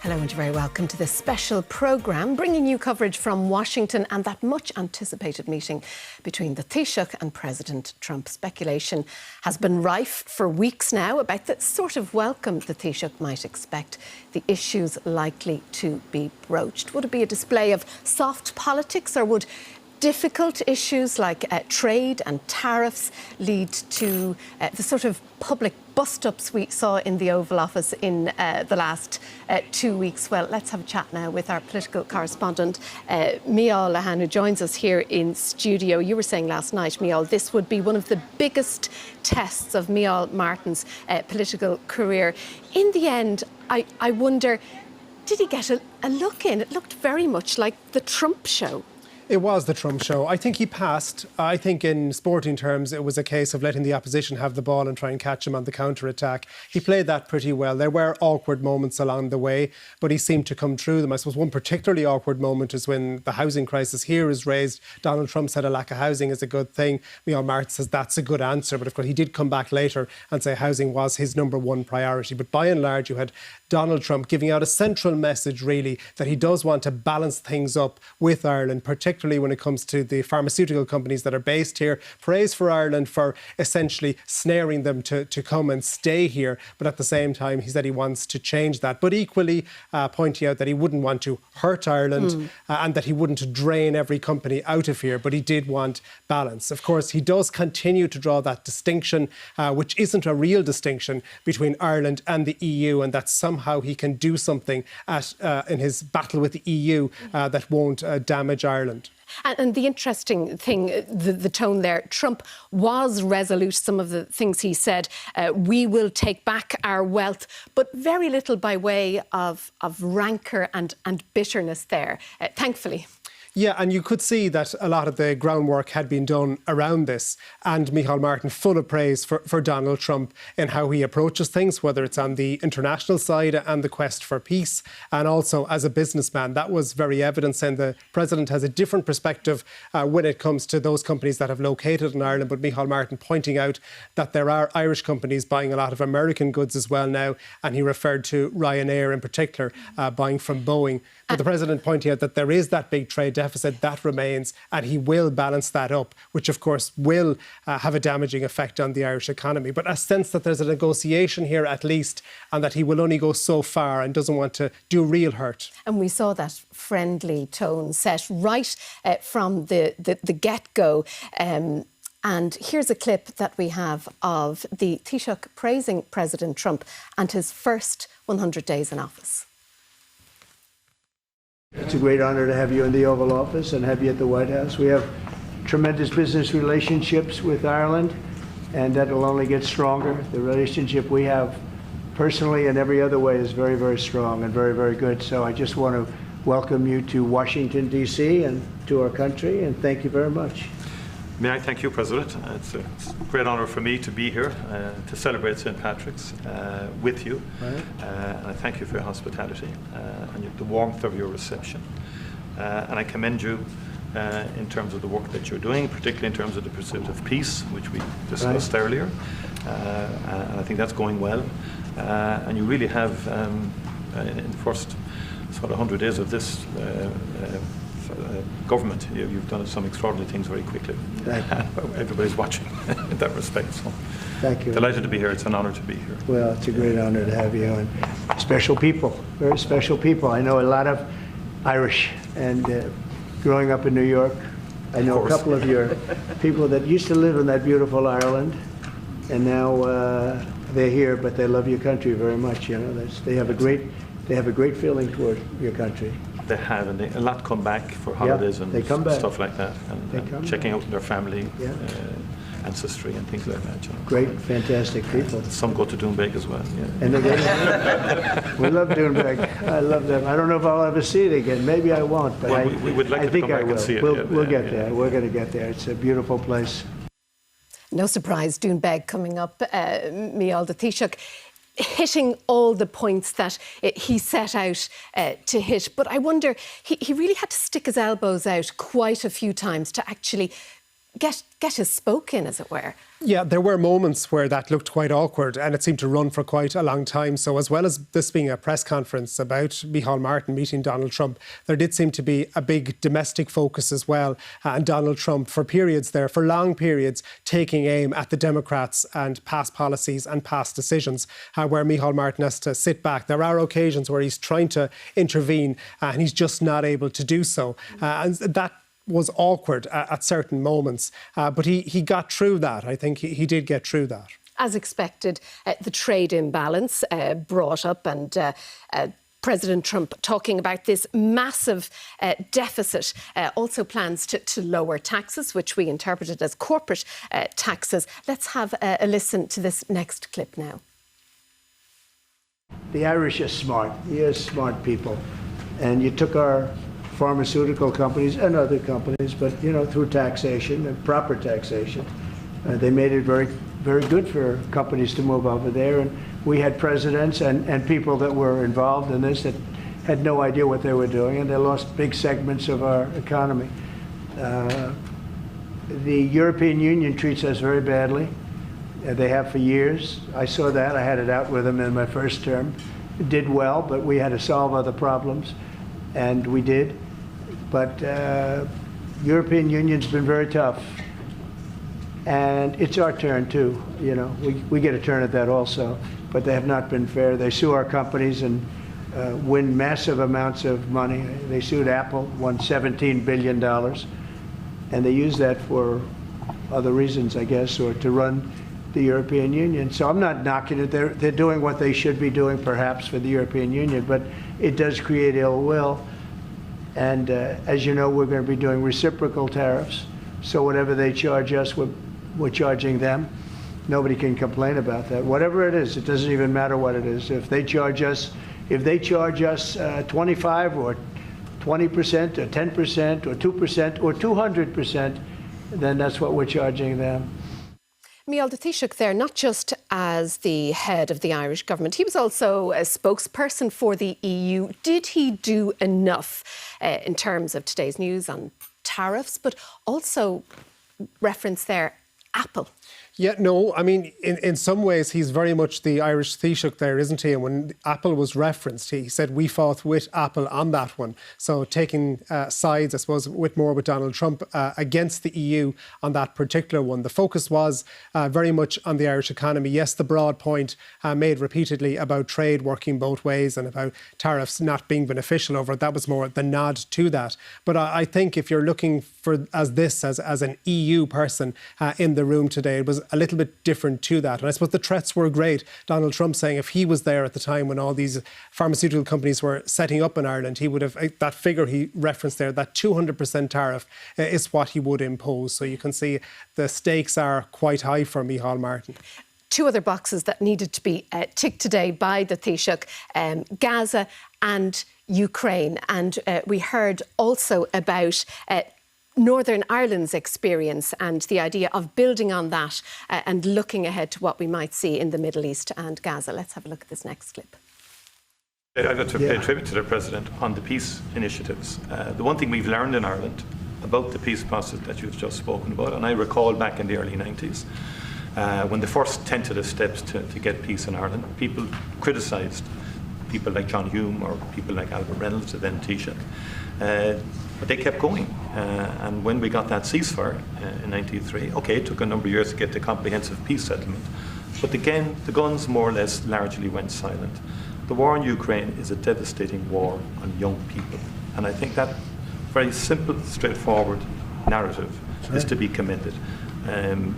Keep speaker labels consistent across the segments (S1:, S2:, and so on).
S1: Hello and you're very welcome to this special programme, bringing you coverage from Washington and that much anticipated meeting between the Taoiseach and President Trump. Speculation has been rife for weeks now about the sort of welcome the Taoiseach might expect, the issues likely to be broached. Would it be a display of soft politics, or would difficult issues like trade and tariffs lead to the sort of public bust-ups we saw in the Oval Office in the last 2 weeks? Well, let's have a chat now with our political correspondent, Micheál, who joins us here in studio. You were saying last night, Micheál, this would be one of the biggest tests of Micheál Martin's political career. In the end, I wonder, did he get a look in? It looked very much like the Trump show.
S2: It was the Trump show. I think he passed. I think in sporting terms, it was a case of letting the opposition have the ball and try and catch him on the counter-attack. He played that pretty well. There were awkward moments along the way, but he seemed to come through them. I suppose one particularly awkward moment is when the housing crisis here is raised. Donald Trump said a lack of housing is a good thing. Micheál Martin says that's a good answer. But of course, he did come back later and say housing was his number one priority. But by and large, you had Donald Trump giving out a central message, really, that he does want to balance things up with Ireland, particularly when it comes to the pharmaceutical companies that are based here. Praise for Ireland for essentially snaring them to come and stay here. But at the same time, he said he wants to change that. But equally pointing out that he wouldn't want to hurt Ireland and that he wouldn't drain every company out of here. But he did want balance. Of course, he does continue to draw that distinction, which isn't a real distinction between Ireland and the EU, and that somehow he can do something in his battle with the EU that won't damage Ireland.
S1: And the interesting thing, the tone there, Trump was resolute. Some of the things he said, we will take back our wealth, but very little by way of rancour and bitterness there, thankfully.
S2: Yeah, and you could see that a lot of the groundwork had been done around this, and Micheál Martin full of praise for Donald Trump in how he approaches things, whether it's on the international side and the quest for peace, and also as a businessman. That was very evident, saying the president has a different perspective when it comes to those companies that have located in Ireland, but Micheál Martin pointing out that there are Irish companies buying a lot of American goods as well now, and he referred to Ryanair in particular buying from Boeing. But the president pointing out that there is that big trade deficit that remains, and he will balance that up, which of course will have a damaging effect on the Irish economy. But a sense that there's a negotiation here at least, and that he will only go so far and doesn't want to do real hurt. And
S1: we saw that friendly tone set right from the get-go. And here's a clip that we have of the Taoiseach praising President Trump and his first 100 days in office.
S3: It's a great honour to have you in the Oval Office and have you at the White House. We have tremendous business relationships with Ireland, and that will only get stronger. The relationship we have personally and every other way is very, very strong and very, very good. So I just want to welcome you to Washington, D.C. and to our country, and thank you very much.
S4: May I thank you, President. It's a great honour for me to be here to celebrate St. Patrick's with you. Right. And I thank you for your hospitality and the warmth of your reception. And I commend you in terms of the work that you're doing, particularly in terms of the pursuit of peace, which we discussed earlier. And I think that's going well. And you really have, in the first sort of 100 days of this government, you've done some extraordinary things very quickly. Everybody's watching in that respect. So
S3: thank you.
S4: Delighted to be here. It's an honour to be here.
S3: Well, it's a great honour to have you, and special people, very special people. I know a lot of Irish, and growing up in New York, I know a couple of your people that used to live in that beautiful Ireland, and now they're here, but they love your country very much. You know, they have a great feeling toward your country.
S4: They have, and a lot come back for holidays and stuff like that, and checking out their family ancestry and things like that. You know.
S3: Great, fantastic people.
S4: Some go to Doonbeg as well. Yeah.
S3: And we love Doonbeg. I love them. I don't know if I'll ever see it again. Maybe I won't, but
S4: we would like
S3: I think
S4: to come
S3: I
S4: back
S3: will.
S4: And see it.
S3: We'll get there. We're going to get there. It's a beautiful place.
S1: No surprise, Doonbeg coming up. Micheál, the Taoiseach hitting all the points that he set out to hit. But I wonder, he really had to stick his elbows out quite a few times to actually get his spoke in, as it were.
S2: Yeah, there were moments where that looked quite awkward and it seemed to run for quite a long time. So as well as this being a press conference about Micheál Martin meeting Donald Trump, there did seem to be a big domestic focus as well. And Donald Trump, for periods there, for long periods, taking aim at the Democrats and past policies and past decisions, where Micheál Martin has to sit back. There are occasions where he's trying to intervene and he's just not able to do so. And that was awkward at certain moments, but he got through that. I think he did get through that.
S1: As expected, the trade imbalance brought up, and President Trump talking about this massive deficit, also plans to lower taxes, which we interpreted as corporate taxes. Let's have a listen to this next clip now.
S3: The Irish are smart. You're smart people. And you took our pharmaceutical companies and other companies, but, you know, through taxation and proper taxation, they made it very, very good for companies to move over there. And we had presidents and people that were involved in this that had no idea what they were doing, and they lost big segments of our economy. The European Union treats us very badly. They have for years. I saw that. I had it out with them in my first term. It did well, but we had to solve other problems, and we did. But European Union's been very tough, and it's our turn too. You know, we get a turn at that also, but they have not been fair. They sue our companies and win massive amounts of money. They sued Apple, won $17 billion, and they use that for other reasons, I guess, or to run the European Union. So I'm not knocking it. They're doing what they should be doing, perhaps, for the European Union, but it does create ill will. And as you know, we're going to be doing reciprocal tariffs. So whatever they charge us, we're charging them. Nobody can complain about that. Whatever it is, it doesn't even matter what it is. If they charge us 25 or 20% or 10% or 2% or 200%, then that's what we're charging them.
S1: Micheál, the Taoiseach there, not just as the head of the Irish government, he was also a spokesperson for the EU. Did he do enough in terms of today's news on tariffs, but also reference there Apple?
S2: Yeah, no, I mean, in some ways, he's very much the Irish Taoiseach there, isn't he? And when Apple was referenced, he said we fought with Apple on that one. So taking sides, I suppose, with Donald Trump against the EU on that particular one. The focus was very much on the Irish economy. Yes, the broad point made repeatedly about trade working both ways and about tariffs not being beneficial over it. That was more the nod to that. But I think if you're looking for as an EU person in the room today, it was a little bit different to that. And I suppose the threats were great. Donald Trump saying if he was there at the time when all these pharmaceutical companies were setting up in Ireland, he would have, that figure he referenced there, that 200% tariff is what he would impose. So you can see the stakes are quite high for Micheál Martin.
S1: Two other boxes that needed to be ticked today by the Taoiseach, Gaza and Ukraine. And we heard also about Northern Ireland's experience and the idea of building on that and looking ahead to what we might see in the Middle East and Gaza. Let's have a look at this next clip.
S4: I'd like to pay tribute to the President on the peace initiatives. The one thing we've learned in Ireland about the peace process that you've just spoken about, and I recall back in the early 90s, when the first tentative steps to get peace in Ireland, people criticised people like John Hume or people like Albert Reynolds, the then Taoiseach. But they kept going. And when we got that ceasefire in 1993, OK, it took a number of years to get the comprehensive peace settlement. But again, the guns more or less largely went silent. The war in Ukraine is a devastating war on young people. And I think that very simple, straightforward narrative is to be commended.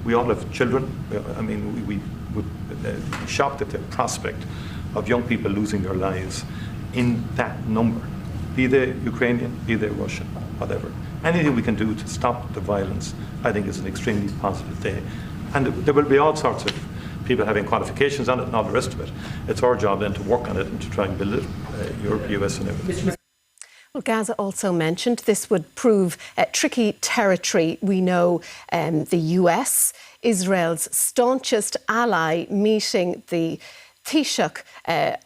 S4: We all have children. I mean, we would be shocked at the prospect of young people losing their lives in that number. Be they Ukrainian, be they Russian, whatever. Anything we can do to stop the violence, I think, is an extremely positive day. And there will be all sorts of people having qualifications on it and all the rest of it. It's our job then to work on it and to try and build it, Europe, US and everything.
S1: Well, Gaza also mentioned this would prove tricky territory. We know the US, Israel's staunchest ally, meeting the Taoiseach,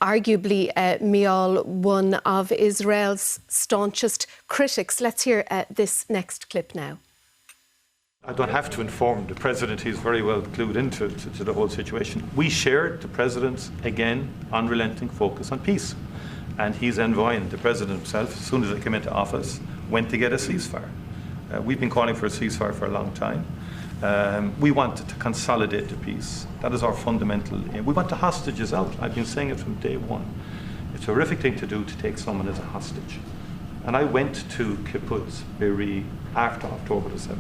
S1: arguably, Micheál, one of Israel's staunchest critics. Let's hear this next clip now.
S4: I don't have to inform the President. He's very well clued into to the whole situation. We shared the President's, again, unrelenting focus on peace. And he's envoying, the President himself, as soon as he came into office, went to get a ceasefire. We've been calling for a ceasefire for a long time. We want to consolidate the peace. That is our fundamental aim. We want the hostages out. I've been saying it from day one. It's a horrific thing to do, to take someone as a hostage. And I went to Kibbutz Be'eri after October the 7th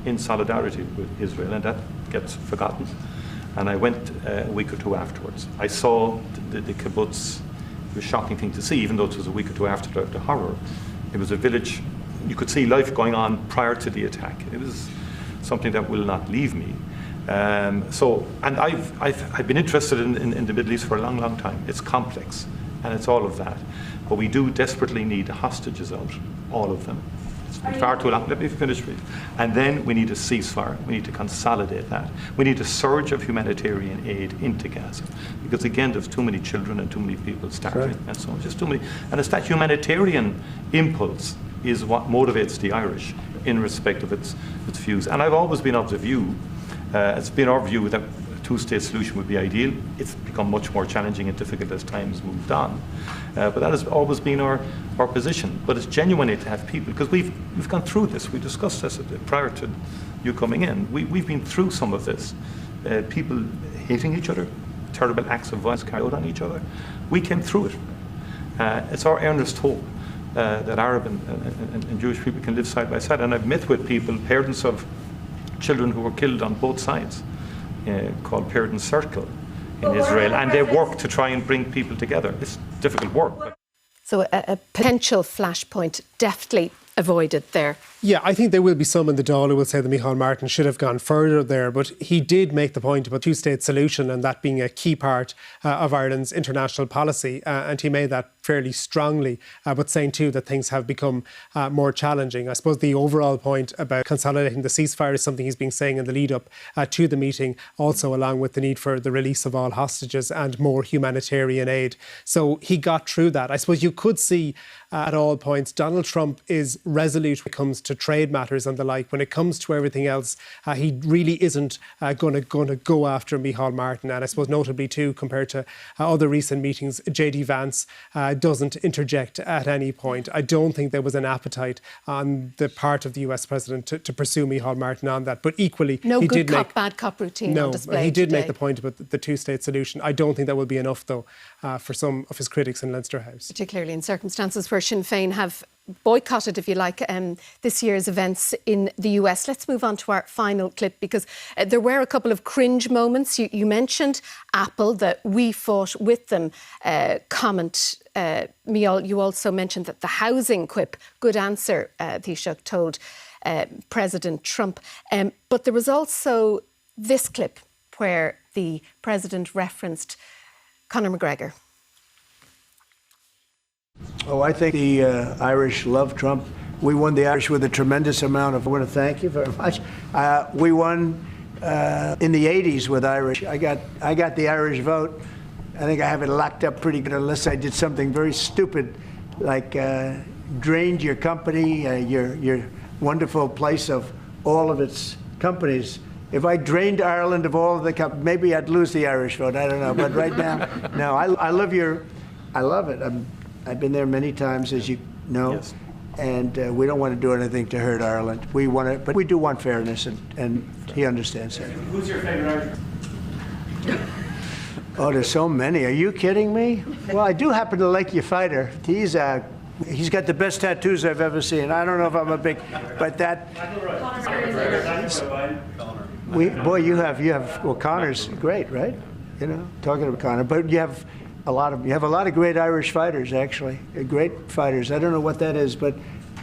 S4: in solidarity with Israel, and that gets forgotten. And I went a week or two afterwards. I saw the kibbutz. It was a shocking thing to see, even though it was a week or two after the horror. It was a village. You could see life going on prior to the attack. It was something that will not leave me. And I've been interested in the Middle East for a long, long time. It's complex, and it's all of that. But we do desperately need the hostages out, all of them. It's been far too long. Let me finish, please. And then we need a ceasefire. We need to consolidate that. We need a surge of humanitarian aid into Gaza. Because again, there's too many children and too many people starving, and so on. Just too many. And it's that humanitarian impulse is what motivates the Irish in respect of its views. And I've always been of the view, it's been our view that a two-state solution would be ideal. It's become much more challenging and difficult as time has moved on. But that has always been our position. But it's genuinely to have people, because we've gone through this. We discussed this prior to you coming in. We've been through some of this. People hating each other, terrible acts of violence carried out on each other. We came through it. It's our earnest hope that Arab and Jewish people can live side by side. And I've met with people, parents of children who were killed on both sides, called Parents Circle in Israel, and they work to try and bring people together. It's difficult work. But
S1: So a potential flashpoint deftly avoided there.
S2: Yeah, I think there will be some in the Dáil who will say that Micheál Martin should have gone further there, but he did make the point about two-state solution and that being a key part of Ireland's international policy, and he made that fairly strongly, but saying too that things have become more challenging. I suppose the overall point about consolidating the ceasefire is something he's been saying in the lead-up to the meeting, also along with the need for the release of all hostages and more humanitarian aid. So he got through that. I suppose you could see at all points Donald Trump is resolute when it comes to trade matters and the like. When it comes to everything else, he really isn't going to go after Micheál Martin. And I suppose notably too, compared to other recent meetings, J.D. Vance doesn't interject at any point. I don't think there was an appetite on the part of the US president to pursue Micheál Martin on that. But equally,
S1: no
S2: he
S1: good
S2: did
S1: cop, bad cop routine on display
S2: he did
S1: today.
S2: make the point about the two-state solution. I don't think that will be enough, though, for some of his critics in Leinster House.
S1: Particularly in circumstances where Sinn Féin have boycotted, if you like, this year's events in the US. Let's move on to our final clip, because there were a couple of cringe moments. You mentioned Apple, that we fought with them comment. Micheál, you also mentioned that the housing quip, good answer, Taoiseach told President Trump. But there was also this clip where the President referenced Conor McGregor.
S3: Oh, I think the Irish love Trump. We won the Irish with a tremendous amount of. I want to thank you very much. We won in the '80s with Irish. I got the Irish vote. I think I have it locked up pretty good, unless I did something very stupid, like drained your company, your wonderful place of all of its companies. If I drained Ireland of all of the companies, maybe I'd lose the Irish vote. I don't know. But right now, no. I love it. I've been there many times, as you know, yes. And we don't want to do anything to hurt Ireland. We want it, but we do want fairness, and he understands that.
S5: Who's your favorite Irish?
S3: Oh, there's so many. Are you kidding me? Well, I do happen to like your fighter. He's got the best tattoos I've ever seen. I don't know if I'm a big, but that. Boy, you have. Well, Conor's great, right? You know, talking about Conor, but you have a lot of great Irish fighters, actually. Great fighters. I don't know what that is, but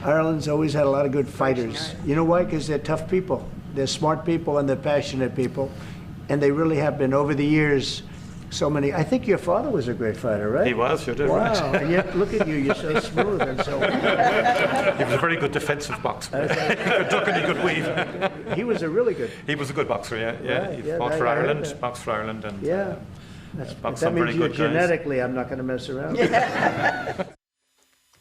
S3: Ireland's always had a lot of good fighters. You know why? Because they're tough people. They're smart people and they're passionate people, and they really have been over the years. So many. I think your father was a great fighter, right?
S4: He was, you did,
S3: wow.
S4: right.
S3: Wow, and yet look at you, you're so smooth and so.
S4: He was a very good defensive boxer. He could duck and he could weave.
S3: He was a really good.
S4: He was a good boxer, yeah.
S3: Right,
S4: He fought for Ireland, boxed for Ireland, and
S3: yeah.
S4: Boxed
S3: That
S4: some very
S3: means
S4: good
S3: genetically, I'm not going to mess around.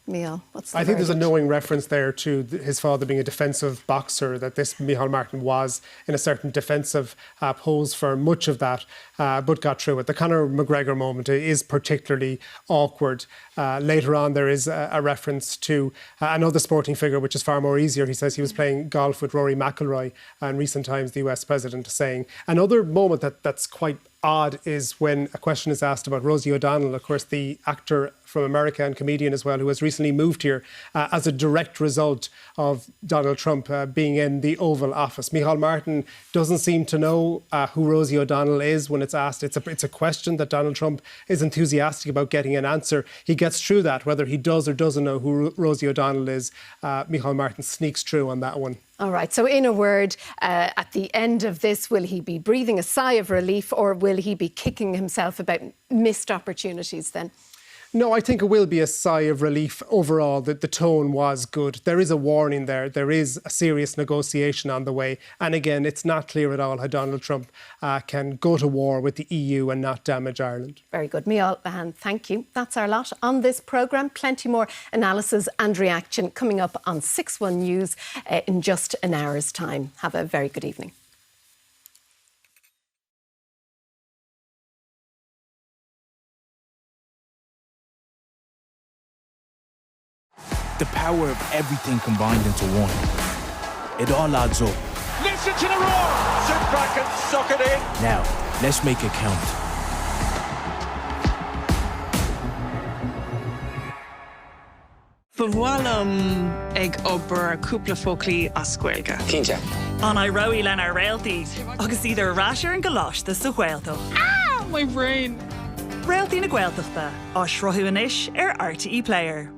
S1: Micheál, what's the
S2: I think there's a
S1: verdict?
S2: knowing reference there to his father being a defensive boxer, that this Micheál Martin was in a certain defensive pose for much of that, but got through it. The Conor McGregor moment is particularly awkward. Later on, there is a reference to another sporting figure, which is far more easier. He says he was playing golf with Rory McIlroy in recent times, the US president, saying. Another moment that's quite odd is when a question is asked about Rosie O'Donnell, of course, the actor from America and comedian as well, who has recently moved here as a direct result of Donald Trump being in the Oval Office. Micheál Martin doesn't seem to know who Rosie O'Donnell is when it's asked. It's a question that Donald Trump is enthusiastic about getting an answer. He gets through that. Whether he does or doesn't know who Rosie O'Donnell is, Micheál Martin sneaks through on that one.
S1: All right, so in a word, at the end of this, will he be breathing a sigh of relief, or will he be kicking himself about missed opportunities then?
S2: No, I think it will be a sigh of relief overall that the tone was good. There is a warning there. There is a serious negotiation on the way. And again, it's not clear at all how Donald Trump can go to war with the EU and not damage Ireland.
S1: Very good. Micheál, and thank you. That's our lot on this programme. Plenty more analysis and reaction coming up on 6-1 News in just an hour's time. Have a very good evening.
S6: The power of everything combined into one. It all adds up.
S5: Listen to the roar! Sit back and suck it in.
S6: Now, let's make it count.
S7: Bhfuilm ag obair cúpla fóclaí as Gaeilge.
S8: Cínte.
S7: An I roí len ar réaltaí, agus idir ráisiir an goláiste sa Gaeltó. Ah, my brain. Réaltaí na Gaeltachta, á shrothu inis ar RTE Player.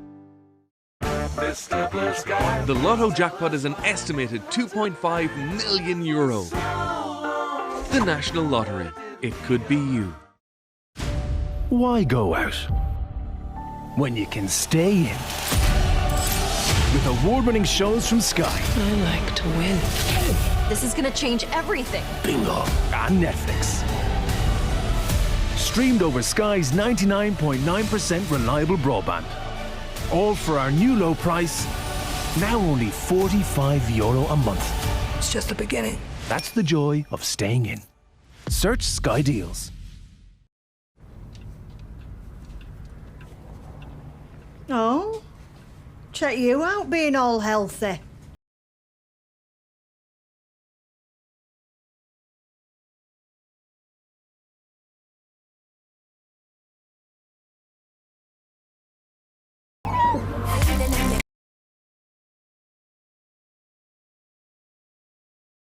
S9: The Lotto jackpot is an estimated €2.5 million. The National Lottery. It could be you.
S10: Why go out when you can stay in? With award-winning shows from Sky.
S11: I like to win. This is gonna change everything.
S10: Bingo. And Netflix. Streamed over Sky's 99.9% reliable broadband. All for our new low price, now only €45 a month.
S11: It's just the beginning.
S10: That's the joy of staying in. Search Sky Deals.
S12: Oh, check you out being all healthy.